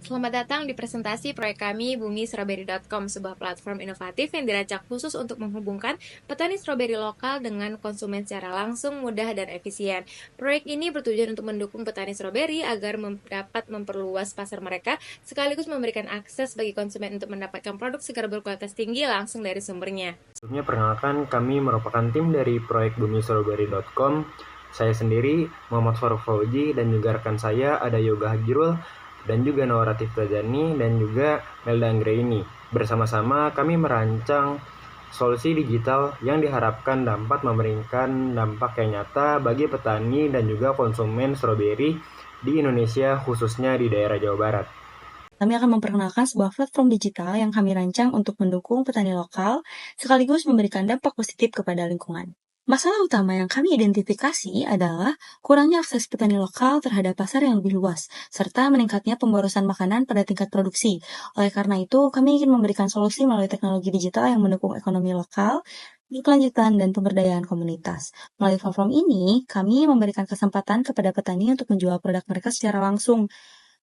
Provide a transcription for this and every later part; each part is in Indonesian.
Selamat datang di presentasi proyek kami BumiStrawberry.com, sebuah platform inovatif yang dirancang khusus untuk menghubungkan petani stroberi lokal dengan konsumen secara langsung, mudah, dan efisien. Proyek ini bertujuan untuk mendukung petani stroberi agar dapat memperluas pasar mereka, sekaligus memberikan akses bagi konsumen untuk mendapatkan produk segar berkualitas tinggi langsung dari sumbernya. Sebelumnya perkenalkan, kami merupakan tim dari proyek BumiStrawberry.com. Saya sendiri, Muhammad Faruk Fauji, dan juga rekan saya ada Yoga Hagirul, dan juga Nora Tiftajani, dan juga Melda Anggraini. Bersama-sama kami merancang solusi digital yang diharapkan dapat memberikan dampak yang nyata bagi petani dan juga konsumen stroberi di Indonesia, khususnya di daerah Jawa Barat. Kami akan memperkenalkan sebuah platform digital yang kami rancang untuk mendukung petani lokal, sekaligus memberikan dampak positif kepada lingkungan. Masalah utama yang kami identifikasi adalah kurangnya akses petani lokal terhadap pasar yang lebih luas, serta meningkatnya pemborosan makanan pada tingkat produksi. Oleh karena itu, kami ingin memberikan solusi melalui teknologi digital yang mendukung ekonomi lokal, berkelanjutan, dan pemberdayaan komunitas. Melalui platform ini, kami memberikan kesempatan kepada petani untuk menjual produk mereka secara langsung,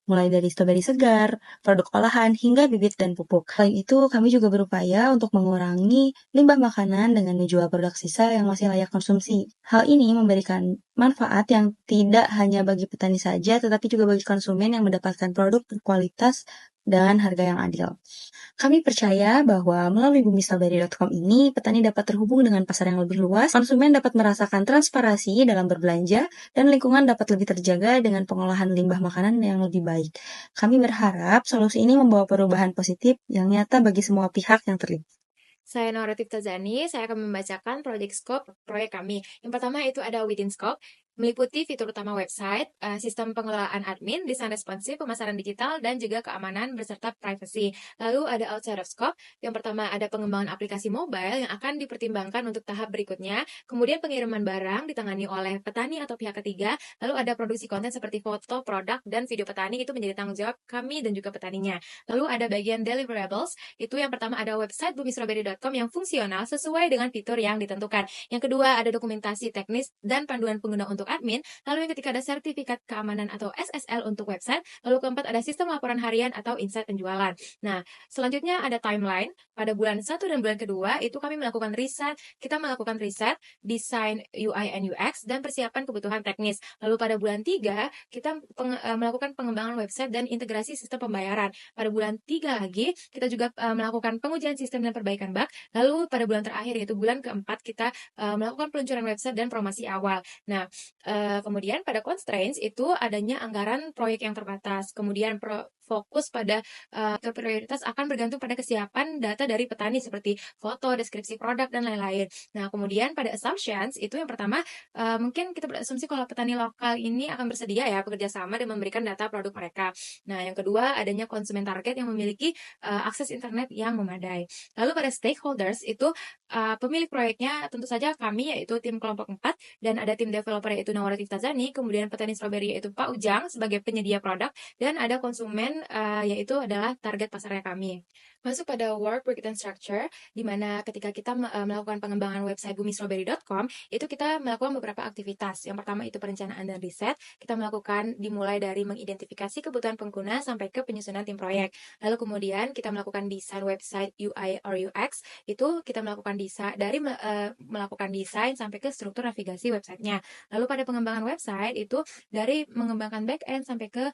mulai dari stroberi segar, produk olahan, hingga bibit dan pupuk. Selain itu, kami juga berupaya untuk mengurangi limbah makanan dengan menjual produk sisa yang masih layak konsumsi. Hal ini memberikan manfaat yang tidak hanya bagi petani saja, tetapi juga bagi konsumen yang mendapatkan produk berkualitas dan harga yang adil. Kami percaya bahwa melalui BumiStrawberry.com ini, petani dapat terhubung dengan pasar yang lebih luas, konsumen dapat merasakan transparansi dalam berbelanja, dan lingkungan dapat lebih terjaga dengan pengolahan limbah makanan yang lebih baik. Kami berharap solusi ini membawa perubahan positif yang nyata bagi semua pihak yang terlibat. Saya Nora Tiftajani, saya akan membacakan project scope proyek kami. Yang pertama itu ada within scope, meliputi fitur utama website, sistem pengelolaan admin, desain responsif, pemasaran digital, dan juga keamanan beserta privacy. Lalu ada outside of scope, yang pertama ada pengembangan aplikasi mobile yang akan dipertimbangkan untuk tahap berikutnya, kemudian pengiriman barang ditangani oleh petani atau pihak ketiga, lalu ada produksi konten seperti foto, produk, dan video petani, itu menjadi tanggung jawab kami dan juga petaninya. Lalu ada bagian deliverables, itu yang pertama ada website BumiStrawberry.com yang fungsional sesuai dengan fitur yang ditentukan. Yang kedua ada dokumentasi teknis dan panduan pengguna untuk admin. Lalu yang ketiga ada sertifikat keamanan atau SSL untuk website. Lalu keempat ada sistem laporan harian atau insight penjualan. Nah, selanjutnya ada timeline. Pada bulan 1 dan bulan kedua itu kami melakukan riset. Kita melakukan riset, desain UI and UX, dan persiapan kebutuhan teknis. Lalu pada bulan 3 kita melakukan pengembangan website dan integrasi sistem pembayaran. Pada bulan 3 lagi kita juga melakukan pengujian sistem dan perbaikan bug. Lalu pada bulan terakhir yaitu bulan keempat kita melakukan peluncuran website dan promosi awal. Nah, kemudian pada constraints itu adanya anggaran proyek yang terbatas. Kemudian fokus pada prioritas akan bergantung pada kesiapan data dari petani seperti foto, deskripsi produk, dan lain-lain. Nah, kemudian pada assumptions itu yang pertama mungkin kita berasumsi kalau petani lokal ini akan bersedia ya bekerja sama dan memberikan data produk mereka. Nah, yang kedua adanya konsumen target yang memiliki akses internet yang memadai. Lalu pada stakeholders itu pemilik proyeknya tentu saja kami yaitu tim kelompok 4 dan ada tim developer yaitu Nawara Tiftajani, kemudian petani stroberi yaitu Pak Ujang sebagai penyedia produk, dan ada konsumen yaitu adalah target pasarnya kami. Masuk pada work breakdown structure, di mana ketika kita melakukan pengembangan website BumiStrawberry.com, itu kita melakukan beberapa aktivitas. Yang pertama itu perencanaan dan riset. Kita melakukan dimulai dari mengidentifikasi kebutuhan pengguna sampai ke penyusunan tim proyek. Lalu kemudian kita melakukan desain website UI or UX, itu kita melakukan desain dari melakukan desain sampai ke struktur navigasi websitenya. Lalu pada pengembangan website itu dari mengembangkan back-end sampai ke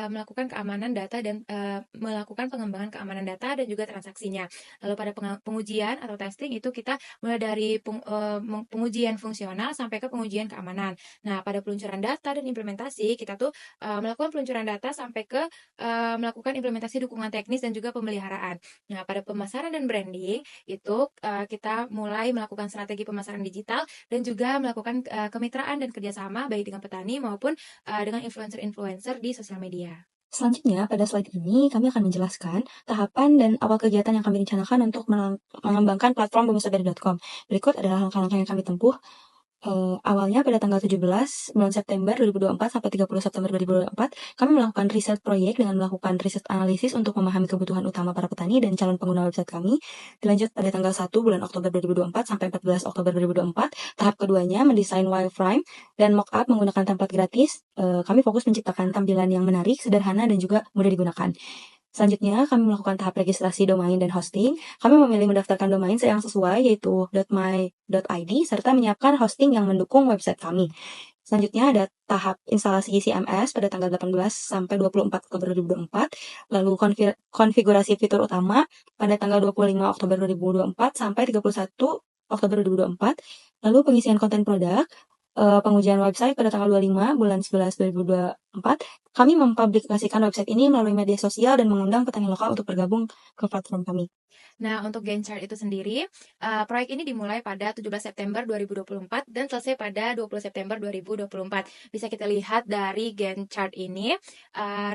melakukan keamanan data dan melakukan pengembangan keamanan data dan juga transaksinya. Lalu pada pengujian atau testing itu kita mulai dari pengujian fungsional sampai ke pengujian keamanan. Nah, pada peluncuran data dan implementasi kita tuh melakukan peluncuran data sampai ke melakukan implementasi dukungan teknis dan juga pemeliharaan. Nah, pada pemasaran dan branding itu kita mulai melakukan strategi pemasaran digital dan juga melakukan kemitraan dan kerjasama baik dengan petani maupun dengan influencer-influencer di sosial media. Selanjutnya, pada slide ini, kami akan menjelaskan tahapan dan awal kegiatan yang kami rencanakan untuk mengembangkan platform BumiStrawberry.com. Berikut adalah langkah-langkah yang kami tempuh. Awalnya pada tanggal 17 bulan September 2024 sampai 30 September 2024, kami melakukan riset proyek dengan melakukan riset analisis untuk memahami kebutuhan utama para petani dan calon pengguna website kami. Dilanjut pada tanggal 1 bulan Oktober 2024 sampai 14 Oktober 2024. Tahap keduanya mendesain wireframe dan mockup menggunakan template gratis. Kami fokus menciptakan tampilan yang menarik, sederhana, dan juga mudah digunakan. Selanjutnya, kami melakukan tahap registrasi domain dan hosting. Kami memilih mendaftarkan domain yang sesuai, yaitu .my.id, serta menyiapkan hosting yang mendukung website kami. Selanjutnya ada tahap instalasi CMS pada tanggal 18 sampai 24 Oktober 2024, lalu konfigurasi fitur utama pada tanggal 25 Oktober 2024 sampai 31 Oktober 2024, lalu pengisian konten produk, pengujian website pada tanggal 25 bulan 11 2024. Kami mempublikasikan website ini melalui media sosial dan mengundang petani lokal untuk bergabung ke platform kami. Nah, untuk Gantt chart itu sendiri, proyek ini dimulai pada 17 September 2024 dan selesai pada 20 September 2024. Bisa kita lihat dari Gantt chart ini,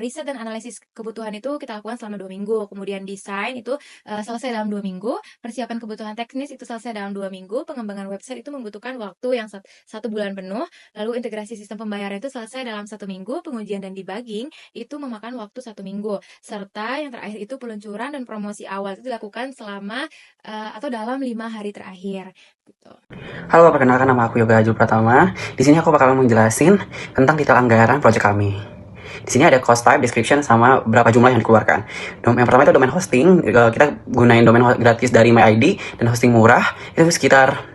riset dan analisis kebutuhan itu kita lakukan selama 2 minggu. Kemudian desain itu selesai dalam 2 minggu, persiapan kebutuhan teknis itu selesai dalam 2 minggu, pengembangan website itu membutuhkan waktu yang 1 bulan penuh, lalu integrasi sistem pembayaran itu selesai dalam 1 minggu, pengujian dan debugging itu memakan waktu 1 minggu, serta yang terakhir itu peluncuran dan promosi awal itu dilakukan selama atau dalam 5 hari terakhir gitu. Halo, perkenalkan nama aku Yoga Ajul Pratama. Di sini aku bakal menjelasin tentang detail anggaran proyek kami. Di sini ada cost type, description, sama berapa jumlah yang dikeluarkan. Yang pertama itu domain hosting. Kita gunain domain gratis dari MyID dan hosting murah itu sekitar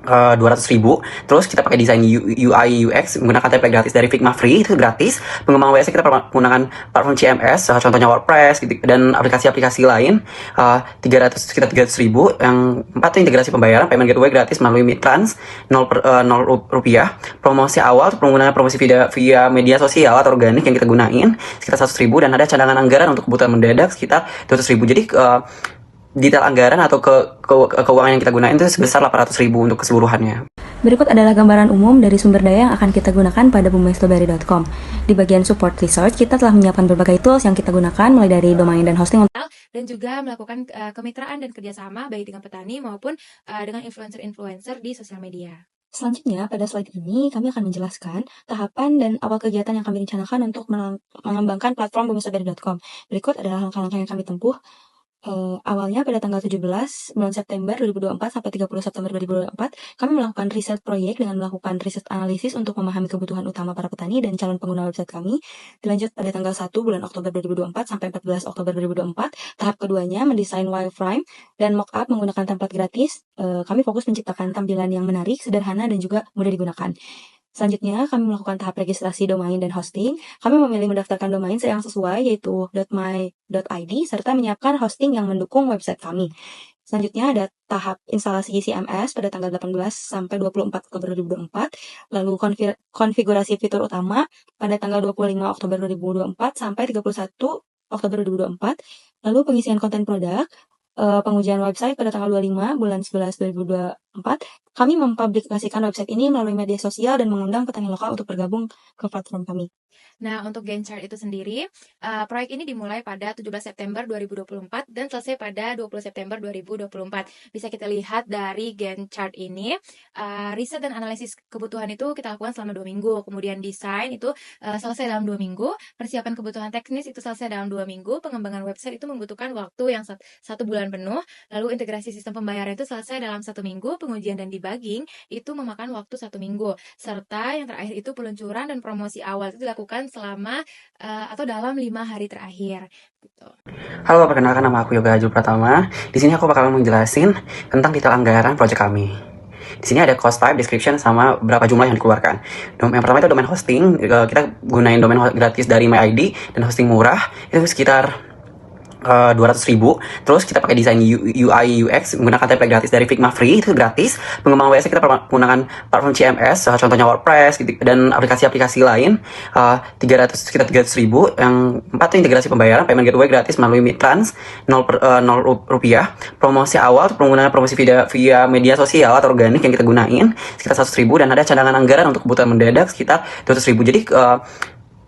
200.000. Terus kita pakai desain UI UX menggunakan template gratis dari Figma Free, itu gratis. Pengembangan website kita menggunakan platform CMS, contohnya WordPress gitu, dan aplikasi-aplikasi lain sekitar 300.000. Yang 4 itu integrasi pembayaran, payment gateway gratis melalui Midtrans 0 rupiah. Promosi awal penggunaan promosi via media sosial atau organik yang kita gunain sekitar 100.000, dan ada cadangan anggaran untuk kebutuhan mendadak sekitar 200.000. Jadi detail anggaran atau keuangan yang kita gunain itu sebesar 800.000 untuk keseluruhannya. Berikut adalah gambaran umum dari sumber daya yang akan kita gunakan pada bumestrawberry.com. Di bagian support research, kita telah menyiapkan berbagai tools yang kita gunakan mulai dari domain dan hosting dan juga melakukan kemitraan dan kerjasama baik dengan petani maupun dengan influencer-influencer di sosial media. Selanjutnya, pada slide ini kami akan menjelaskan tahapan dan awal kegiatan yang kami rencanakan untuk mengembangkan platform bumestrawberry.com. Berikut adalah langkah-langkah yang kami tempuh. Awalnya pada tanggal 17 bulan September 2024 sampai 30 September 2024, kami melakukan riset proyek dengan melakukan riset analisis untuk memahami kebutuhan utama para petani dan calon pengguna website kami. Dilanjut pada tanggal 1 bulan Oktober 2024 sampai 14 Oktober 2024. Tahap keduanya mendesain wireframe dan mockup menggunakan template gratis. Kami fokus menciptakan tampilan yang menarik, sederhana, dan juga mudah digunakan. Selanjutnya, kami melakukan tahap registrasi domain dan hosting. Kami memilih mendaftarkan domain yang sesuai, yaitu .my.id, serta menyiapkan hosting yang mendukung website kami. Selanjutnya ada tahap instalasi CMS pada tanggal 18 sampai 24 Oktober 2024, lalu konfigurasi fitur utama pada tanggal 25 Oktober 2024 sampai 31 Oktober 2024, lalu pengisian konten produk, pengujian website pada tanggal 25 bulan 11 2024. Kami mempublikasikan website ini melalui media sosial dan mengundang petani lokal untuk bergabung ke platform kami. Nah, untuk Gantt chart itu sendiri, proyek ini dimulai pada 17 September 2024 dan selesai pada 20 September 2024. Bisa kita lihat dari Gantt chart ini, riset dan analisis kebutuhan itu kita lakukan selama 2 minggu. Kemudian desain itu selesai dalam 2 minggu, persiapan kebutuhan teknis itu selesai dalam 2 minggu, pengembangan website itu membutuhkan waktu yang 1 bulan penuh, lalu integrasi sistem pembayaran itu selesai dalam 1 minggu, pengujian dan debugging itu memakan waktu 1 minggu, serta yang terakhir itu peluncuran dan promosi awal itu dilakukan selama atau dalam 5 hari terakhir gitu. Halo, perkenalkan nama aku Yoga Ajul Pratama. Di sini aku bakal menjelasin tentang detail anggaran proyek kami. Di sini ada cost type, description, sama berapa jumlah yang dikeluarkan. Yang pertama itu domain hosting. Kita gunain domain gratis dari MyID dan hosting murah itu sekitar 200.000. Terus kita pakai desain UI UX menggunakan template gratis dari Figma Free, itu gratis. Pengembangan website kita menggunakan platform CMS, contohnya WordPress gitu, dan aplikasi-aplikasi lain sekitar 300.000. Yang 4 itu integrasi pembayaran, payment gateway gratis melalui Midtrans 0 rupiah. Promosi awal penggunaan promosi via media sosial atau organik yang kita gunain sekitar 100.000, dan ada cadangan anggaran untuk kebutuhan mendadak sekitar 200.000. Jadi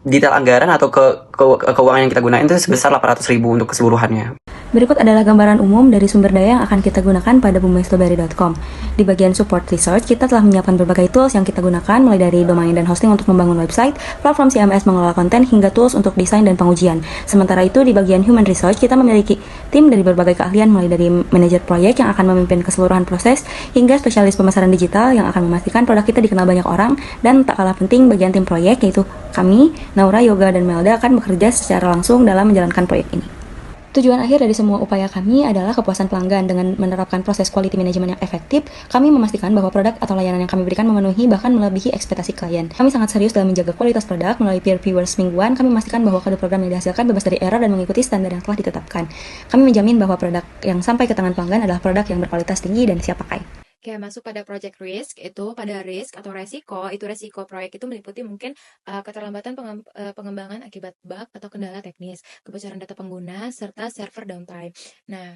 detail anggaran atau keuangan yang kita gunain itu sebesar 800.000 untuk keseluruhannya. Berikut adalah gambaran umum dari sumber daya yang akan kita gunakan pada bumistrawberry.com. Di bagian support research, kita telah menyiapkan berbagai tools yang kita gunakan, mulai dari domain dan hosting untuk membangun website, platform CMS mengelola konten, hingga tools untuk desain dan pengujian. Sementara itu, di bagian human research, kita memiliki tim dari berbagai keahlian, mulai dari manajer proyek yang akan memimpin keseluruhan proses, hingga spesialis pemasaran digital yang akan memastikan produk kita dikenal banyak orang, dan tak kalah penting bagian tim proyek, yaitu kami, Naura, Yoga, dan Melda akan bekerja secara langsung dalam menjalankan proyek ini. Tujuan akhir dari semua upaya kami adalah kepuasan pelanggan. Dengan menerapkan proses quality management yang efektif, kami memastikan bahwa produk atau layanan yang kami berikan memenuhi bahkan melebihi ekspektasi klien. Kami sangat serius dalam menjaga kualitas produk. Melalui peer reviewers mingguan, kami memastikan bahwa kode program yang dihasilkan bebas dari error dan mengikuti standar yang telah ditetapkan. Kami menjamin bahwa produk yang sampai ke tangan pelanggan adalah produk yang berkualitas tinggi dan siap pakai. Oke, masuk pada project risk, itu pada risk atau resiko, itu resiko proyek itu meliputi mungkin keterlambatan pengembangan akibat bug atau kendala teknis, kebocoran data pengguna, serta server downtime. Nah,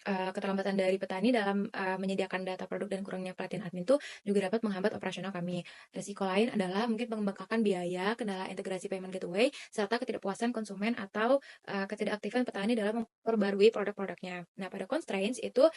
keterlambatan dari petani dalam menyediakan data produk dan kurangnya pelatihan admin itu juga dapat menghambat operasional kami. Risiko lain adalah mungkin pembengkakan biaya, kendala integrasi payment gateway, serta ketidakpuasan konsumen atau ketidakaktifan petani dalam memperbarui produk-produknya. Nah, pada constraints itu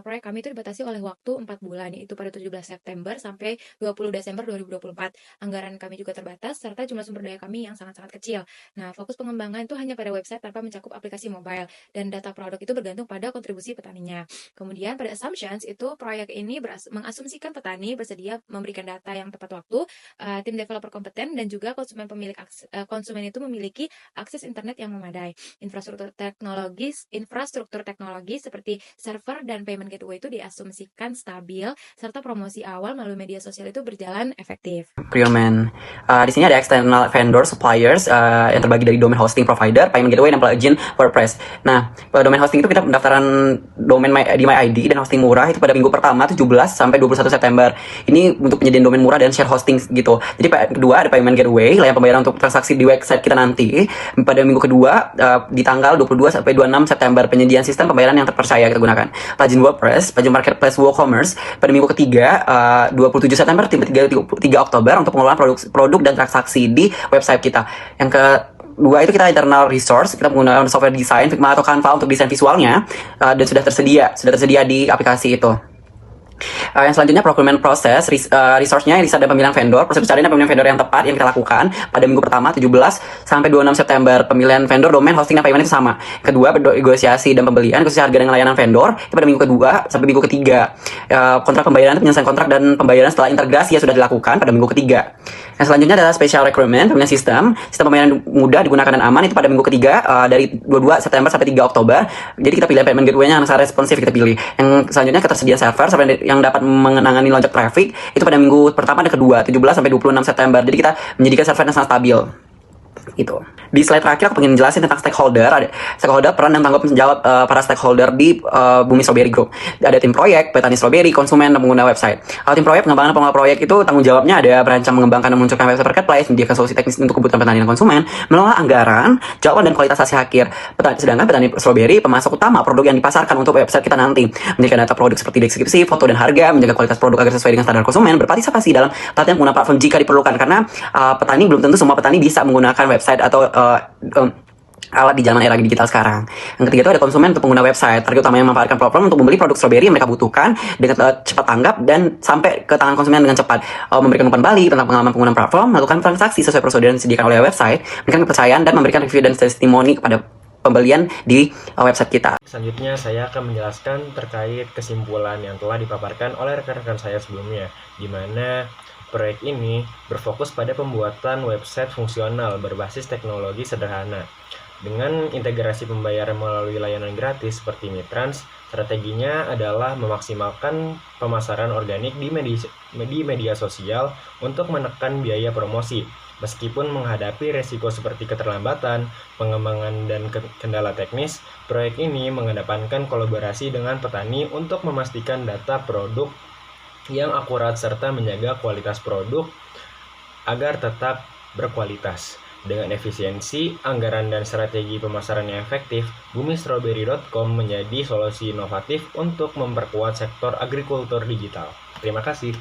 proyek kami itu dibatasi oleh waktu 4 bulan, yaitu pada 17 September sampai 20 Desember 2024. Anggaran kami juga terbatas, serta jumlah sumber daya kami yang sangat-sangat kecil. Nah, fokus pengembangan itu hanya pada website tanpa mencakup aplikasi mobile, dan data produk itu bergantung pada kontribusi petaninya. Kemudian pada assumptions itu proyek ini mengasumsikan petani bersedia memberikan data yang tepat waktu, tim developer kompeten, dan juga konsumen itu memiliki akses internet yang memadai. Infrastruktur teknologi seperti server dan payment gateway itu diasumsikan stabil, serta promosi awal melalui media sosial itu berjalan efektif. Procurement. Di sini ada external vendor, suppliers yang terbagi dari domain hosting provider, payment gateway, dan plugin WordPress. Nah, pada domain hosting itu kita pendaftaran domain di MyID dan hosting murah itu pada minggu pertama 17 sampai 21 September. Ini untuk penyediaan domain murah dan share hosting gitu. Jadi kedua ada payment gateway, layanan pembayaran untuk transaksi di website kita nanti. Pada minggu kedua di tanggal 22 sampai 26 September, penyediaan sistem pembayaran yang terpercaya kita gunakan. Plugin WordPress, plugin marketplace WooCommerce pada minggu ketiga 27 September 3 Oktober untuk pengelolaan produk dan transaksi di website kita. Yang kedua itu kita internal resource, kita menggunakan software design Figma atau Canva untuk desain visualnya, dan sudah tersedia di aplikasi itu. Yang selanjutnya procurement process, resource-nya riset dan pemilihan vendor, proses pencarian dan pemilihan vendor yang tepat yang kita lakukan pada minggu pertama 17 sampai 26 September. Pemilihan vendor, domain, hosting, dan payment itu sama. Kedua, negosiasi dan pembelian, negosiasi harga dan layanan vendor itu pada minggu kedua sampai minggu ketiga. Kontrak pembayaran itu penyelesaian kontrak dan pembayaran setelah integrasi yang sudah dilakukan pada minggu ketiga. Yang selanjutnya adalah special recruitment, pemilihan sistem pembayaran mudah digunakan dan aman itu pada minggu ketiga dari 22 September sampai 3 Oktober. Jadi kita pilih payment gateway-nya yang sangat responsif kita pilih. Yang selanjutnya ketersediaan server yang dapat menangani lonjak traffic itu pada minggu pertama dan kedua 17 sampai 26 September. Jadi kita menyediakan server yang sangat stabil. Gitu. Di slide terakhir aku pengen jelasin tentang stakeholder. Stakeholder, peran dan tanggung jawab para stakeholder di Bumi Strawberry Group. Ada tim proyek, petani strawberry, konsumen, dan pengguna website. Kalau tim proyek, pengembangan pengelola proyek itu tanggung jawabnya ada berancang mengembangkan dan meluncurkan website marketplace, menyediakan solusi teknis untuk kebutuhan petani dan konsumen, mengelola anggaran, jawaban dan kualitas hasil akhir. Sedangkan petani strawberry pemasok utama produk yang dipasarkan untuk website kita nanti, menjaga data produk seperti deskripsi, foto dan harga, menjaga kualitas produk agar sesuai dengan standar konsumen, berpartisipasi dalam pelatihan pengguna platform jika diperlukan, karena petani belum tentu semua petani bisa menggunakan website atau alat di zaman era digital sekarang. Yang ketiga itu ada konsumen untuk pengguna website. Target utamanya memanfaatkan platform untuk membeli produk strawberry yang mereka butuhkan dengan cepat tanggap dan sampai ke tangan konsumen dengan cepat. Memberikan umpan balik tentang pengalaman pengguna platform, melakukan transaksi sesuai prosedur yang disediakan oleh website, memberikan kepercayaan dan memberikan review dan testimoni kepada pembelian di website kita. Selanjutnya saya akan menjelaskan terkait kesimpulan yang telah dipaparkan oleh rekan-rekan saya sebelumnya, di mana proyek ini berfokus pada pembuatan website fungsional berbasis teknologi sederhana. Dengan integrasi pembayaran melalui layanan gratis seperti Mitrans, strateginya adalah memaksimalkan pemasaran organik di media sosial untuk menekan biaya promosi. Meskipun menghadapi resiko seperti keterlambatan, pengembangan, dan kendala teknis, proyek ini mengedepankan kolaborasi dengan petani untuk memastikan data produk yang akurat serta menjaga kualitas produk agar tetap berkualitas. Dengan efisiensi, anggaran, dan strategi pemasaran yang efektif, bumistrawberry.com menjadi solusi inovatif untuk memperkuat sektor agrikultur digital. Terima kasih.